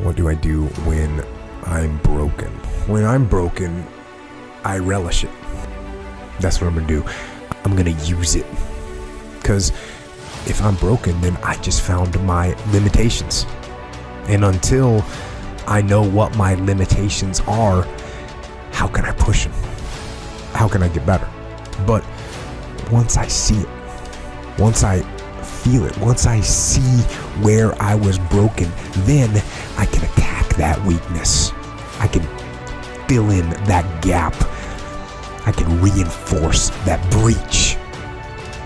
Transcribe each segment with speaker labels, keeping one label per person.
Speaker 1: What do I do when I'm broken? When I'm broken, I relish it. That's what I'm gonna do. I'm gonna use it. Because if I'm broken, then I just found my limitations. And until I know what my limitations are, how can I push them? How can I get better? But once I see it, once I feel it, once I see where I was broken, then I can attack that weakness. I can fill in that gap. I can reinforce that breach.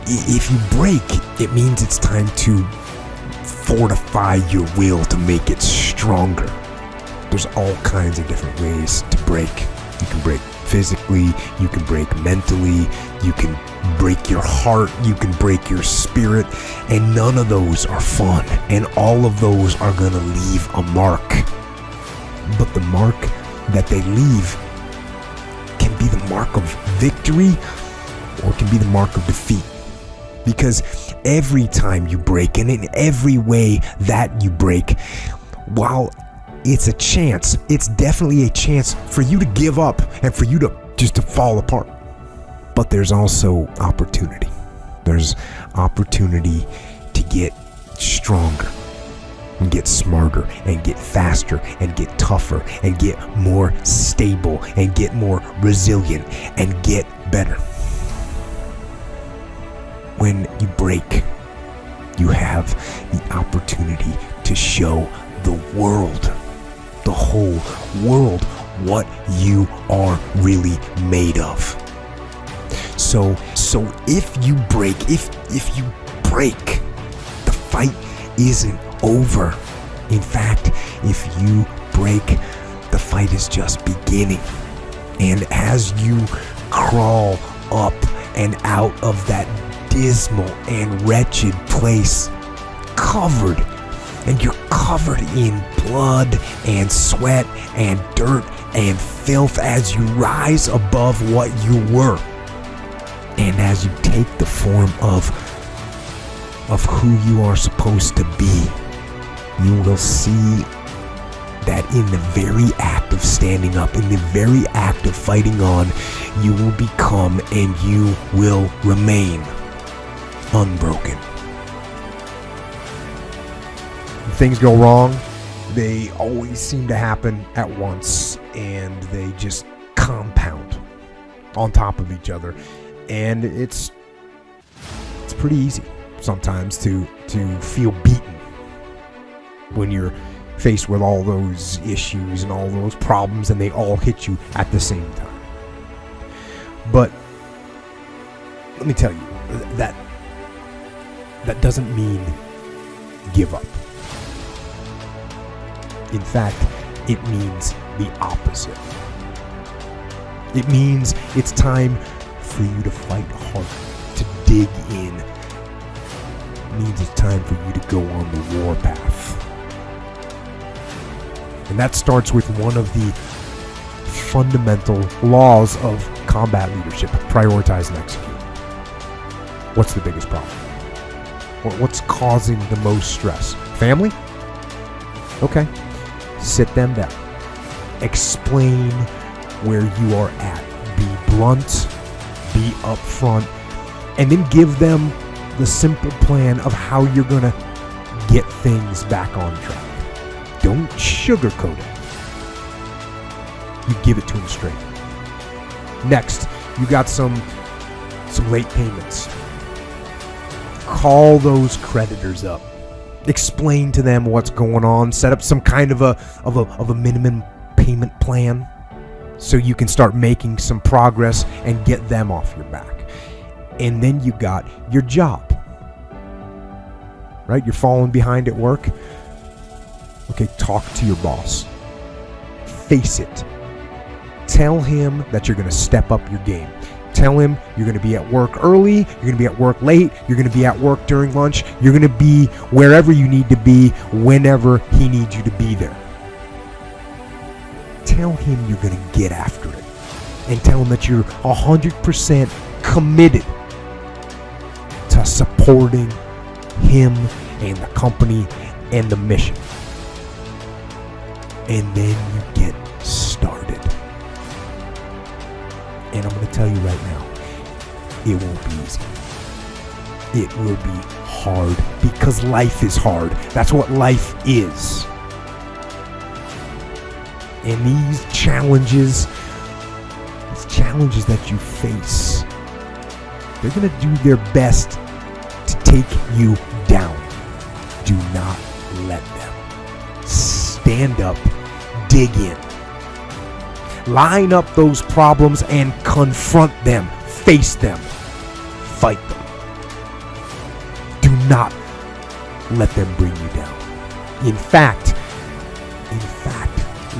Speaker 1: If you break, it means it's time to fortify your will to make it stronger. There's all kinds of different ways to break. You can break physically, you can break mentally, you can break your heart, you can break your spirit, and none of those are fun, and all of those are gonna leave a mark. But the mark that they leave can be the mark of victory or it can be the mark of defeat. Because every time you break, and in every way that you break, while it's a chance, it's definitely a chance for you to give up and for you to just to fall apart. But there's also opportunity. There's opportunity to get stronger and get smarter and get faster and get tougher and get more stable and get more resilient and get better. When you break, you have the opportunity to show the world, the whole world, what you are really made of. So if you break, if you break, the fight isn't over. In fact, if you break, the fight is just beginning. And as you crawl up and out of that dismal and wretched place, you're covered in blood and sweat and dirt and filth as you rise above what you were, and as you take the form of who you are supposed to be, you will see that in the very act of standing up, in the very act of fighting on, you will become and you will remain unbroken. Things go wrong, they always seem to happen at once, and they just compound on top of each other. And it's pretty easy sometimes to feel beaten when you're faced with all those issues and all those problems, and they all hit you at the same time. But let me tell you, that doesn't mean give up. In fact, it means the opposite. It means it's time for you to fight hard, to dig in. It means it's time for you to go on the warpath. And that starts with one of the fundamental laws of combat leadership: prioritize and execute. What's the biggest problem? What's causing the most stress? Family? Okay. Sit them down. Explain where you are at. Be blunt. Be upfront. And then give them the simple plan of how you're going to get things back on track. Don't sugarcoat it. You give it to them straight. Next, you got some late payments. Call those creditors up. Explain to them what's going on. Set up some kind of a minimum payment plan so you can start making some progress and get them off your back. And then you got your job. Right? You're falling behind at work. Okay, talk to your boss. Face it. Tell him that you're going to step up your game. Tell him you're going to be at work early, you're going to be at work late, you're going to be at work during lunch, you're going to be wherever you need to be whenever he needs you to be there. Tell him you're going to get after it. And tell him that you're 100% committed to supporting him and the company and the mission. and then you get started. And I'm going to tell you right now, it won't be easy. It will be hard because life is hard. That's what life is. And these challenges that you face, they're going to do their best to take you down. Do not let them. Stand up, dig in. Line up those problems and confront them. Face them. Fight them. Do not let them bring you down. In fact,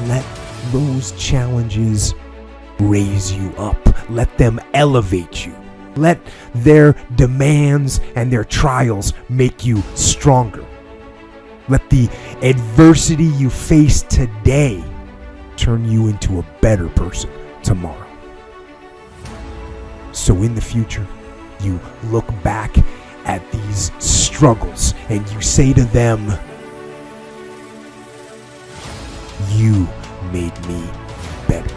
Speaker 1: let those challenges raise you up. Let them elevate you. Let their demands and their trials make you stronger. Let the adversity you face today turn you into a better person tomorrow. So in the future, you look back at these struggles and you say to them, you made me better.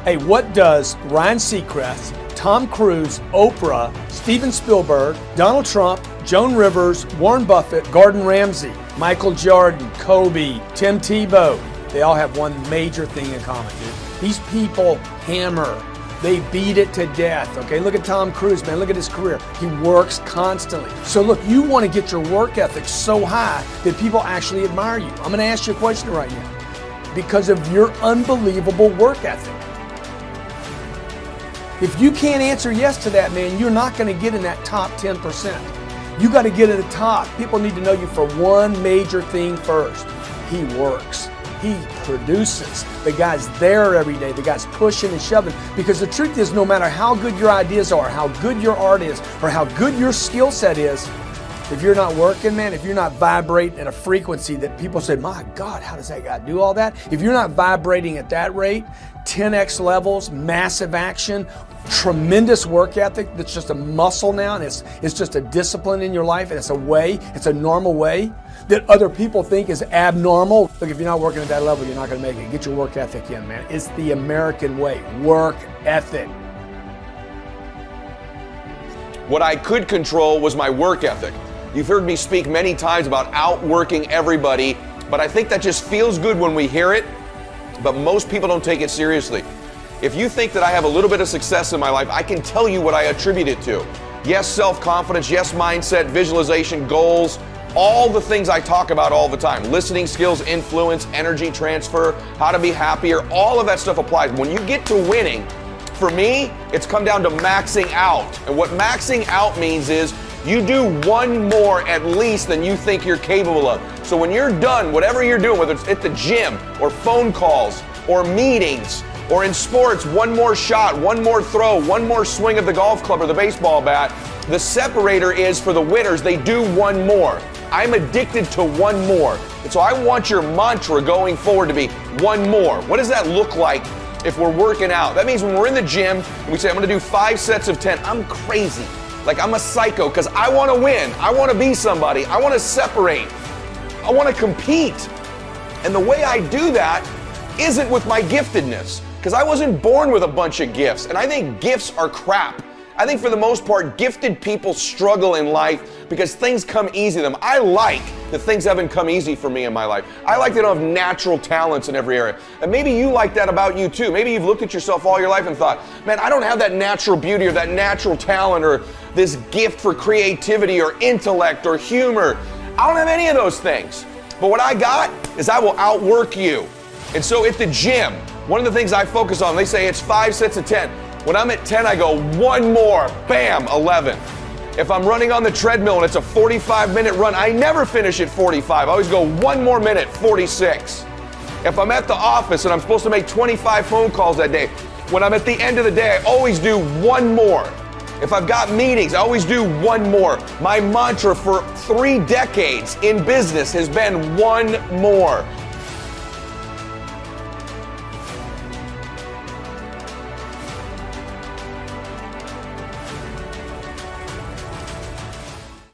Speaker 2: Hey, what does Ryan Seacrest, Tom Cruise, Oprah, Steven Spielberg, Donald Trump, Joan Rivers, Warren Buffett, Gordon Ramsay, Michael Jordan, Kobe, Tim Tebow, they all have one major thing in common, dude. These people hammer. They beat it to death, okay? Look at Tom Cruise, man. Look at his career. He works constantly. So look, you want to get your work ethic so high that people actually admire you. I'm going to ask you a question right now. Because of your unbelievable work ethic. If you can't answer yes to that, man, you're not going to get in that top 10%. You got to get at the top. People need to know you for one major thing first. He works. He produces. The guy's there every day. The guy's pushing and shoving. Because the truth is, no matter how good your ideas are, how good your art is, or how good your skill set is, if you're not working, man, if you're not vibrating at a frequency that people say, my God, how does that guy do all that? If you're not vibrating at that rate, 10x levels, massive action, tremendous work ethic that's just a muscle now, and it's just a discipline in your life, and it's a way, it's a normal way that other people think is abnormal. Look, if you're not working at that level, you're not going to make it. Get your work ethic in, man. It's the American way. Work ethic.
Speaker 3: What I could control was my work ethic. You've heard me speak many times about outworking everybody, but I think that just feels good when we hear it, but most people don't take it seriously. If you think that I have a little bit of success in my life, I can tell you what I attribute it to. Yes, self-confidence, yes, mindset, visualization, goals, all the things I talk about all the time. Listening skills, influence, energy transfer, how to be happier, all of that stuff applies. When you get to winning, for me, it's come down to maxing out. And what maxing out means is you do one more at least than you think you're capable of. So when you're done, whatever you're doing, whether it's at the gym or phone calls or meetings or in sports, one more shot, one more throw, one more swing of the golf club or the baseball bat, the separator is for the winners, they do one more. I'm addicted to one more. And so I want your mantra going forward to be one more. What does that look like if we're working out? That means when we're in the gym and we say, I'm gonna do 5 sets of 10, I'm crazy. Like I'm a psycho because I want to win. I want to be somebody. I want to separate. I want to compete. And the way I do that isn't with my giftedness, because I wasn't born with a bunch of gifts. And I think gifts are crap. I think for the most part, gifted people struggle in life because things come easy to them. I like that things haven't come easy for me in my life. I like that I don't have natural talents in every area. And maybe you like that about you too. Maybe you've looked at yourself all your life and thought, man, I don't have that natural beauty or that natural talent or this gift for creativity or intellect or humor. I don't have any of those things. But what I got is I will outwork you. And so at the gym, one of the things I focus on, they say it's 5 sets of 10. When I'm at 10, I go one more, bam, 11. If I'm running on the treadmill and it's a 45-minute run, I never finish at 45. I always go one more minute, 46. If I'm at the office and I'm supposed to make 25 phone calls that day, when I'm at the end of the day, I always do one more. If I've got meetings, I always do one more. My mantra for 3 decades in business has been one more.